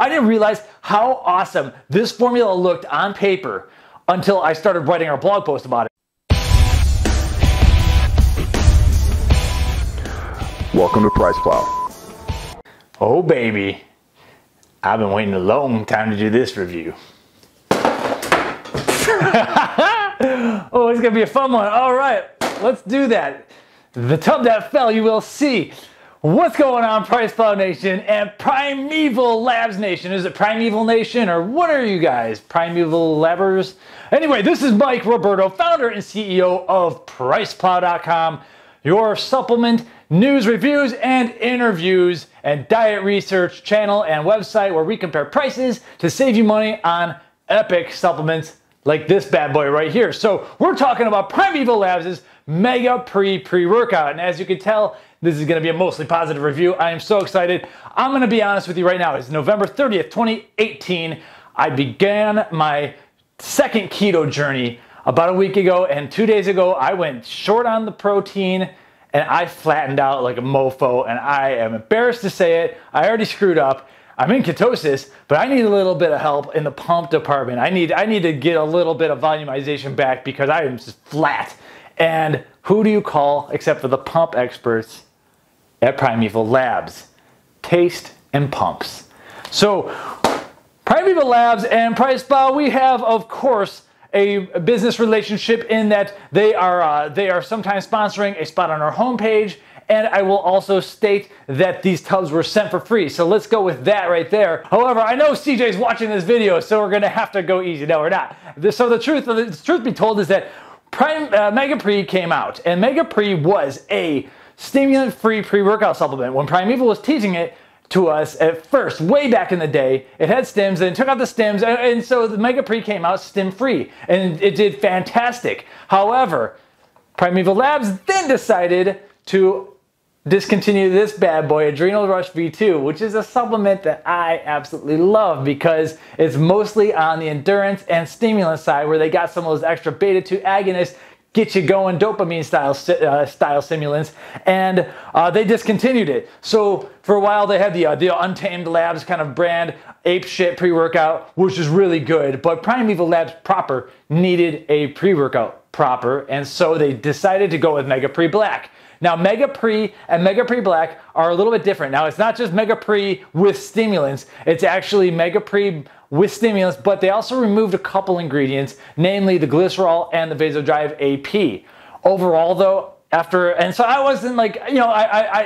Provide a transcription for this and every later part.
I didn't realize how awesome this formula looked on paper until I started writing our blog post about it. Welcome to PricePlow. Oh baby, I've been waiting a long time to do this review. Oh, it's gonna be a fun one. All right, let's do that. The tub that fell, you will see. What's going on, PricePlow Nation and Primeval Labs Nation? Is it Primeval Nation or what are you guys? Primeval Labbers? Anyway, this is Mike Roberto, founder and CEO of PricePlow.com, your supplement, news, reviews, and interviews and diet research channel and website where we compare prices to save you money on epic supplements like this bad boy right here. So we're talking about Primeval Labs' Mega Pre-Workout. And as you can tell, this is gonna be a mostly positive review. I am so excited. I'm gonna be honest with you right now. It's November 30th, 2018. I began my second keto journey about a week ago, and 2 days ago, I went short on the protein and I flattened out like a mofo, and I am embarrassed to say it. I already screwed up. I'm in ketosis, but I need a little bit of help in the pump department. I need to get a little bit of volumization back because I am just flat. And who do you call except for the pump experts at Primeval Labs? Taste and pumps. So Primeval Labs and PricePlow, we have, of course, a business relationship in that they are sometimes sponsoring a spot on our homepage. And I will also state that these tubs were sent for free. So let's go with that right there. However, I know CJ's watching this video, so we're gonna have to go easy. No, we're not. So the truth be told is that Mega Pre came out, and Mega Pre was a stimulant-free pre-workout supplement. When Primeval was teaching it to us at first, way back in the day, it had stims, and it took out the stims, and so the Mega Pre came out stim-free, and it did fantastic. However, Primeval Labs then decided to discontinue this bad boy, Adrenal Rush V2, which is a supplement that I absolutely love because it's mostly on the endurance and stimulant side, where they got some of those extra beta-2 agonists, get you going, dopamine style stimulants, and they discontinued it. So for a while they had the Untamed Labs kind of brand, ape shit pre-workout, which is really good, but Primeval Labs proper needed a pre-workout proper, and so they decided to go with Mega Pre Black. Now, Mega Pre and Mega Pre Black are a little bit different. Now, it's not just Mega Pre with stimulants. It's actually Mega Pre with stimulants, but they also removed a couple ingredients, namely the glycerol and the vasodrive AP. Overall, though, so I wasn't like, you know,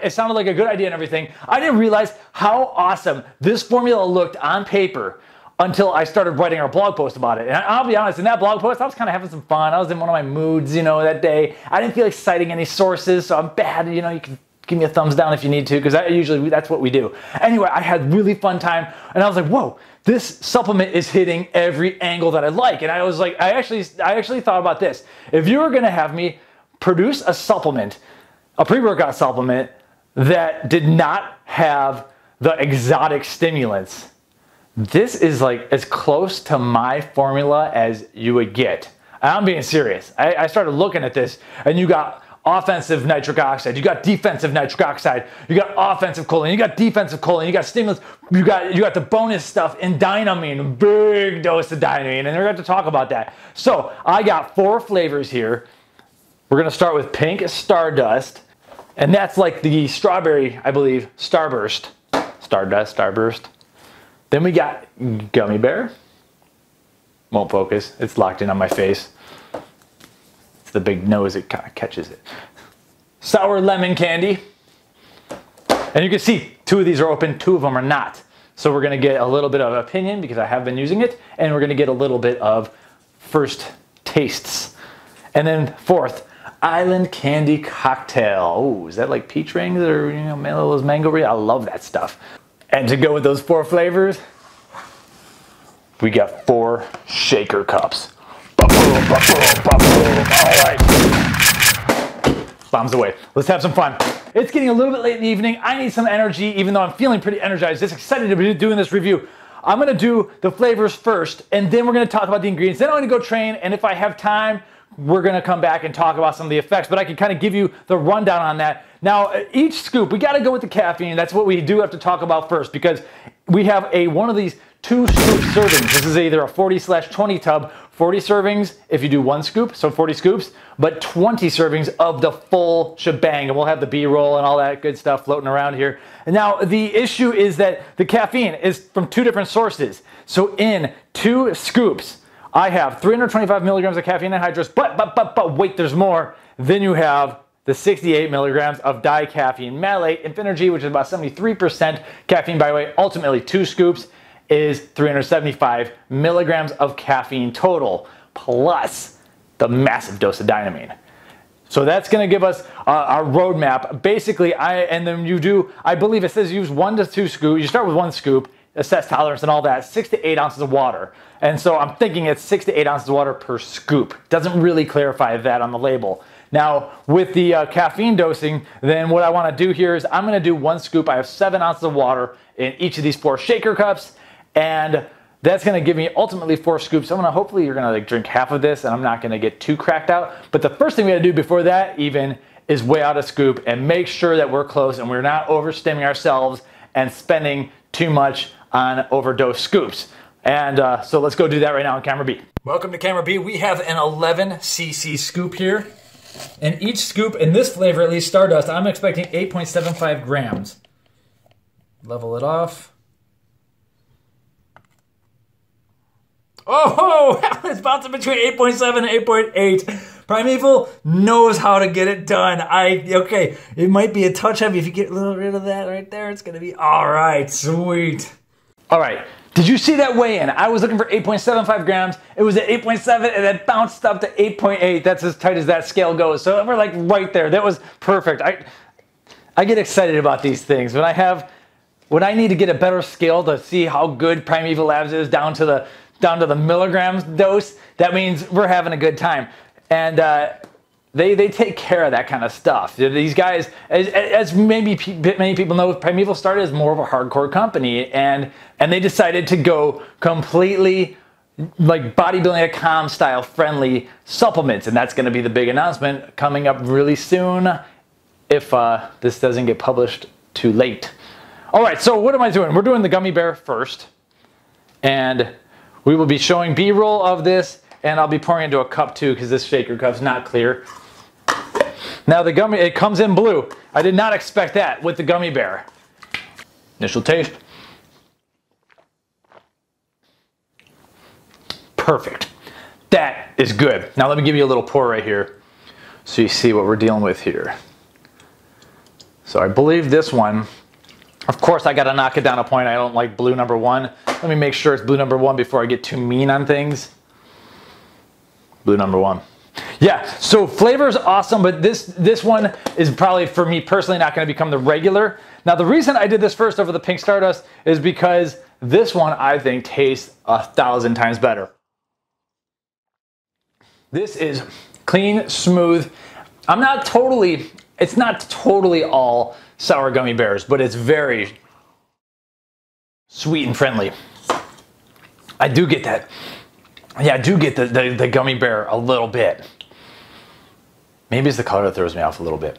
it sounded like a good idea and everything. I didn't realize how awesome this formula looked on paper until I started writing our blog post about it. And I'll be honest, in that blog post, I was kind of having some fun. I was in one of my moods, you know, that day. I didn't feel like citing any sources, so I'm bad. You know, you can give me a thumbs down if you need to, because that's what we do. Anyway, I had a really fun time, and I was like, whoa, this supplement is hitting every angle that I like. And I was like, I actually thought about this. If you were gonna have me produce a supplement, a pre-workout supplement that did not have the exotic stimulants, this is like as close to my formula as you would get. And I'm being serious. I started looking at this, and you got offensive nitric oxide, you got defensive nitric oxide, you got offensive choline, you got defensive choline, you got stimulants, you got the bonus stuff in dynamine, big dose of dynamine, and we're going to talk about that. So I got 4 flavors here. We're going to start with pink Stardust, and that's like the strawberry, I believe, Starburst. Stardust, Starburst. Then we got Gummy Bear. Won't focus, it's locked in on my face. It's the big nose, it kind of catches it. Sour lemon candy. And you can see 2 of these are open, 2 of them are not. So we're gonna get a little bit of opinion because I have been using it, and we're gonna get a little bit of first tastes. And then 4th, Island Candy Cocktail. Oh, is that like peach rings or, you know, those mango rings? I love that stuff. And to go with those 4 flavors, we got 4 shaker cups. All right. Bombs away. Let's have some fun. It's getting a little bit late in the evening. I need some energy, even though I'm feeling pretty energized, just excited to be doing this review. I'm gonna do the flavors first, and then we're gonna talk about the ingredients. Then I'm gonna go train, and if I have time, we're going to come back and talk about some of the effects, but I can kind of give you the rundown on that. Now, each scoop, we got to go with the caffeine. That's what we do have to talk about first, because we have one of these 2 scoop servings. This is either a 40/20 tub, 40 servings if you do 1 scoop, so 40 scoops, but 20 servings of the full shebang. And we'll have the B-roll and all that good stuff floating around here. And now, the issue is that the caffeine is from 2 different sources. So in 2 scoops, I have 325 milligrams of caffeine anhydrous, but wait, there's more. Then you have the 68 milligrams of dicaffeine malate Infinergy, which is about 73% caffeine by weight. Ultimately, 2 scoops is 375 milligrams of caffeine total, plus the massive dose of dynamine. So that's going to give us our roadmap. Basically, I believe it says use 1 to 2 scoops. You start with 1 scoop, assess tolerance and all that, 6 to 8 ounces of water. And so I'm thinking it's 6 to 8 ounces of water per scoop. Doesn't really clarify that on the label. Now, with the caffeine dosing, then what I want to do here is I'm going to do 1 scoop. I have 7 ounces of water in each of these 4 shaker cups, and that's going to give me ultimately 4 scoops. Hopefully you're going to drink half of this, and I'm not going to get too cracked out. But the first thing we got to do before that even is weigh out a scoop and make sure that we're close and we're not overstimming ourselves and spending too much on overdose scoops. And so let's go do that right now on camera B. Welcome to camera B. We have an 11 cc scoop here. And each scoop, in this flavor, at least Stardust, I'm expecting 8.75 grams. Level it off. Oh, it's bouncing between 8.7 and 8.8. Primeval knows how to get it done. Okay, it might be a touch heavy. If you get a little rid of that right there, it's gonna be all right, sweet. All right, did you see that weigh-in? I was looking for 8.75 grams. It was at 8.7 and then bounced up to 8.8. That's as tight as that scale goes. So we're like right there. That was perfect. I get excited about these things. When I need to get a better scale to see how good Primeval Labs is down to the milligrams dose, that means we're having a good time. And they take care of that kind of stuff. These guys, as maybe many people know, Primeval started as more of a hardcore company, and they decided to go completely like bodybuilding.com style friendly supplements, and that's going to be the big announcement coming up really soon if this doesn't get published too late. All right, so what am I doing? We're doing the Gummy Bear first, and we will be showing B-roll of this, and I'll be pouring into a cup too because this shaker cup's not clear. Now the gummy, it comes in blue. I did not expect that with the Gummy Bear. Initial taste. Perfect. That is good. Now let me give you a little pour right here so you see what we're dealing with here. So I believe this one, of course I gotta knock it down a point. I don't like blue number 1. Let me make sure it's blue number 1 before I get too mean on things. Blue number 1. Yeah, so flavor is awesome, but this one is probably, for me personally, not going to become the regular. Now, the reason I did this first over the Pink Stardust is because this one, I think, tastes 1,000 times better. This is clean, smooth. It's not totally all sour gummy bears, but it's very sweet and friendly. I do get that. Yeah, I do get the Gummy Bear a little bit. Maybe it's the color that throws me off a little bit.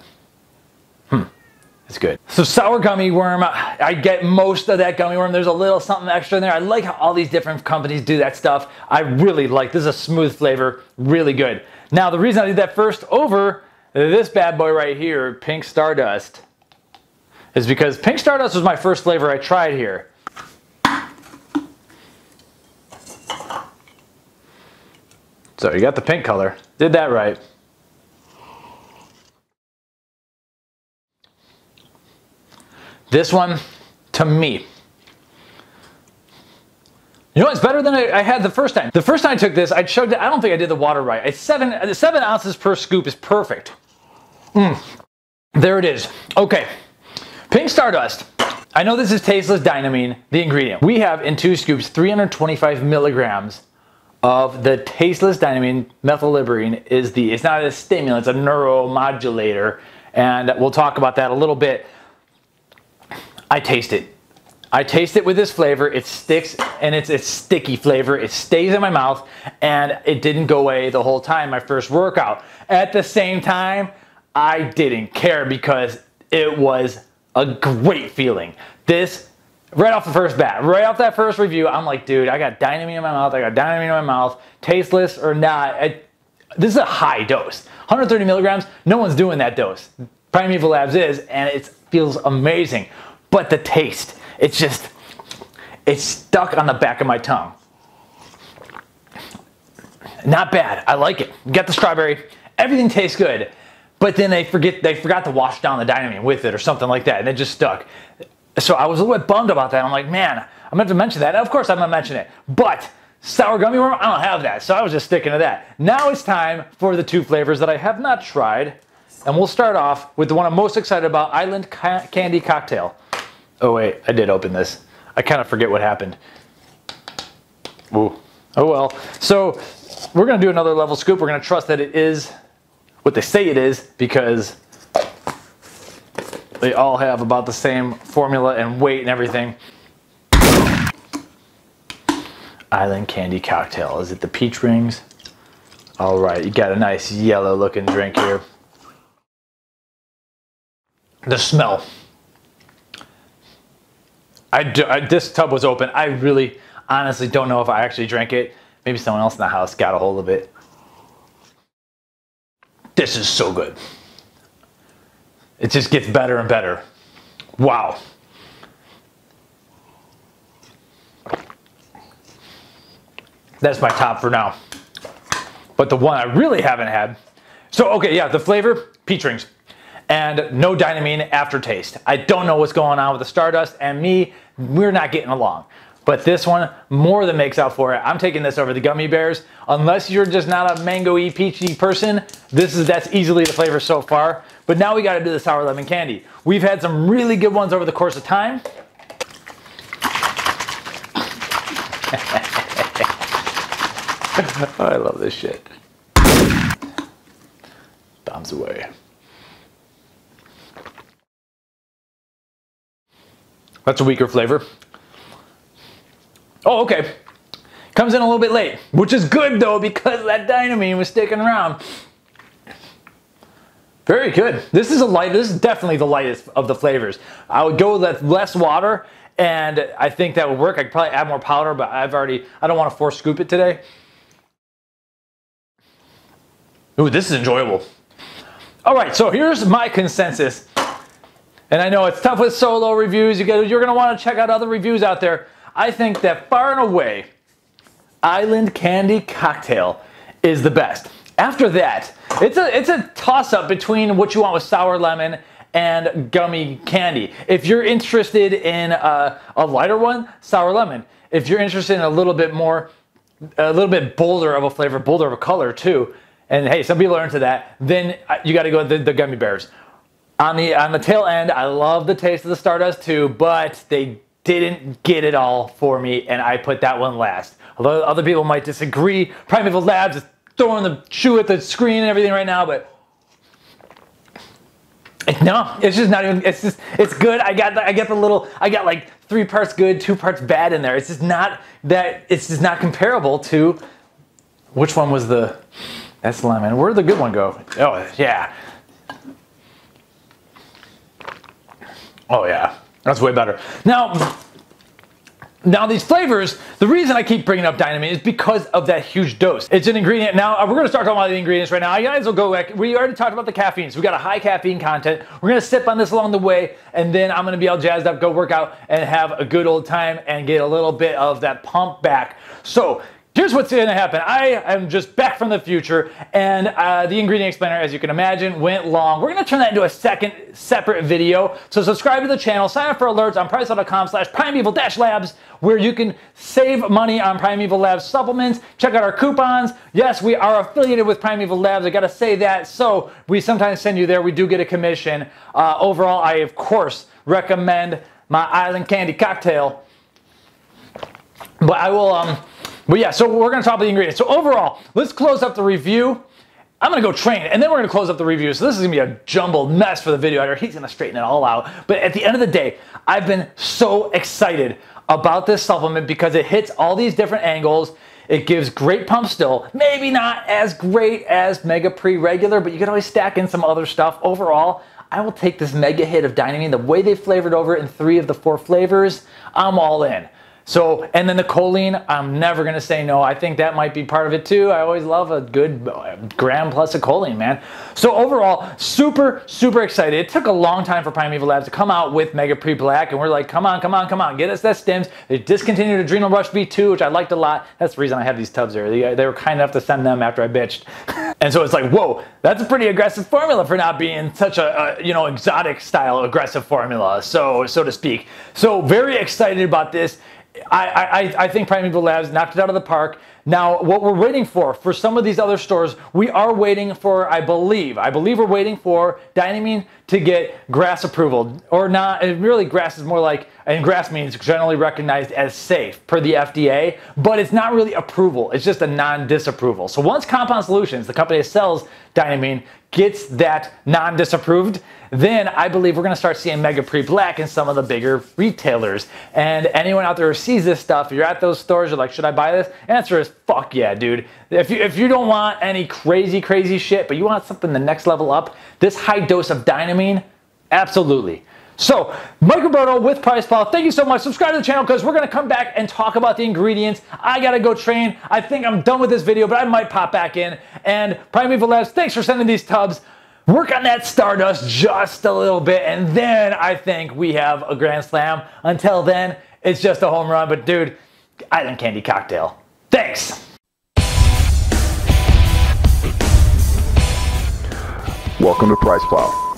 It's good. So sour gummy worm, I get most of that gummy worm. There's a little something extra in there. I like how all these different companies do that stuff. I really like, this is a smooth flavor, really good. Now the reason I did that first over this bad boy right here, Pink Stardust, is because Pink Stardust was my first flavor I tried here. So you got the pink color, did that right. This one, to me, you know what's better than I had the first time? The first time I took this, I chugged it, I don't think I did the water right. It's 7 ounces per scoop is perfect. There it is. Okay, Pink Stardust. I know this is tasteless dynamine, the ingredient. We have in 2 scoops 325 milligrams of the tasteless dynamine. Methylliberine is it's not a stimulant, it's a neuromodulator, and we'll talk about that a little bit. I taste it. I taste it with this flavor. It sticks, and it's a sticky flavor. It stays in my mouth, and it didn't go away the whole time my first workout. At the same time, I didn't care because it was a great feeling. This, right off the first bat, right off that first review, I'm like, dude, I got dynamine in my mouth. I got dynamine in my mouth. Tasteless or not, this is a high dose. 130 milligrams, no one's doing that dose. Primeval Labs is, and it feels amazing. But the taste, it's stuck on the back of my tongue. Not bad, I like it. Got the strawberry, everything tastes good. But then they forgot to wash down the dynamine with it or something like that, and it just stuck. So I was a little bit bummed about that. I'm like, man, I'm going to mention that. And of course I'm going to mention it. But sour gummy worm, I don't have that. So I was just sticking to that. Now it's time for the 2 flavors that I have not tried. And we'll start off with the one I'm most excited about, Island Candy Cocktail. Oh wait, I did open this. I kind of forget what happened. Ooh. Oh well. So we're going to do another level scoop. We're going to trust that it is what they say it is, because they all have about the same formula and weight and everything. Island Candy Cocktail. Is it the peach rings? All right, you got a nice yellow looking drink here. The smell. This tub was open. I really, honestly don't know if I actually drank it. Maybe someone else in the house got a hold of it. This is so good. It just gets better and better. Wow. That's my top for now. But the one I really haven't had. So, okay, yeah, the flavor, peach rings. And no dynamine aftertaste. I don't know what's going on with the Stardust and me. We're not getting along. But this one more than makes out for it. I'm taking this over the Gummy Bears. Unless you're just not a mango-y, peachy person, that's easily the flavor so far. But now we got to do the sour lemon candy. We've had some really good ones over the course of time. Oh, I love this shit. Bombs away. That's a weaker flavor. Oh, okay. Comes in a little bit late, which is good though, because that dynamine was sticking around. Very good. This is definitely the lightest of the flavors. I would go with less water, and I think that would work. I could probably add more powder, but I don't want to force scoop it today. Ooh, this is enjoyable. All right, so here's my consensus. And I know it's tough with solo reviews. You're going to want to check out other reviews out there. I think that far and away, Island Candy Cocktail is the best. After that, it's a toss-up between what you want with sour lemon and gummy candy. If you're interested in a lighter one, sour lemon. If you're interested in a little bit bolder of a flavor, bolder of a color too, and hey, some people are into that, then you got to go with the Gummy Bears. On the tail end, I love the taste of the Stardust too, but they didn't get it all for me, and I put that one last. Although other people might disagree. Primeval Labs is throwing the shoe at the screen and everything right now, but no, it's just not even. It's good. I got like 3 parts good, 2 parts bad in there. It's just not that. It's just not comparable to. Which one was the? That's lemon. Where'd the good one go? Oh yeah. Oh yeah, that's way better. Now these flavors, the reason I keep bringing up dynamine is because of that huge dose. It's an ingredient. Now we're going to start talking about the ingredients right now. You guys will go back. We already talked about the caffeine, so we got a high caffeine content. We're going to sip on this along the way, and then I'm going to be all jazzed up, go work out, and have a good old time and get a little bit of that pump back. So here's what's going to happen. I am just back from the future, and the ingredient explainer, as you can imagine, went long. We're going to turn that into a second separate video. So subscribe to the channel, sign up for alerts on PricePlow.com/Primeval-Labs, where you can save money on Primeval Labs supplements. Check out our coupons. Yes, we are affiliated with Primeval Labs. I got to say that. So we sometimes send you there. We do get a commission. Overall, I, of course, recommend my Island Candy Cocktail. But I will... But yeah, so we're going to talk about the ingredients. So overall, let's close up the review I'm gonna go train, and then we're gonna close up the review. So this is gonna be a jumbled mess for the video editor. He's gonna straighten it all out. But at the end of the day, I've been so excited about this supplement because it hits all these different angles. It gives great pump still. Maybe not as great as Mega Pre regular, but you can always stack in some other stuff. Overall, I will take this mega hit of dynamine. The way they flavored over it in 3 of the 4 flavors, I'm all in. So, and then the choline, I'm never gonna say no. I think that might be part of it too. I always love a good gram plus of choline, man. So overall, super, super excited. It took a long time for Primeval Labs to come out with Mega Pre Black, and we're like, come on, come on, come on, get us that stims. They discontinued Adrenal Rush V2, which I liked a lot. That's the reason I have these tubs there. They were kind enough to send them after I bitched. And so it's like, whoa, that's a pretty aggressive formula for not being such a you know, exotic style aggressive formula, so to speak. So very excited about this. I think Primeval Labs knocked it out of the park. Now, what we're waiting for some of these other stores, we are waiting for, I believe we're waiting for dynamine to get GRAS approval. Or not, really GRAS is more like, and GRAS means generally recognized as safe per the FDA, but it's not really approval, it's just a non-disapproval. So once Compound Solutions, the company that sells dynamine, gets that non-disapproved, then I believe we're gonna start seeing Mega Pre Black in some of the bigger retailers. And anyone out there who sees this stuff, if you're at those stores, you're like, should I buy this? Answer is fuck yeah, dude. If you don't want any crazy shit, but you want something the next level up, this high dose of dynamine, absolutely. So, Mike Roberto with PricePlow, thank you so much. Subscribe to the channel because we're going to come back and talk about the ingredients. I got to go train. I think I'm done with this video, but I might pop back in. And Primeval Labs, thanks for sending these tubs. Work on that Stardust just a little bit, and then I think we have a grand slam. Until then, it's just a home run. But dude, Island Candy Cocktail. Thanks. Welcome to PricePlow.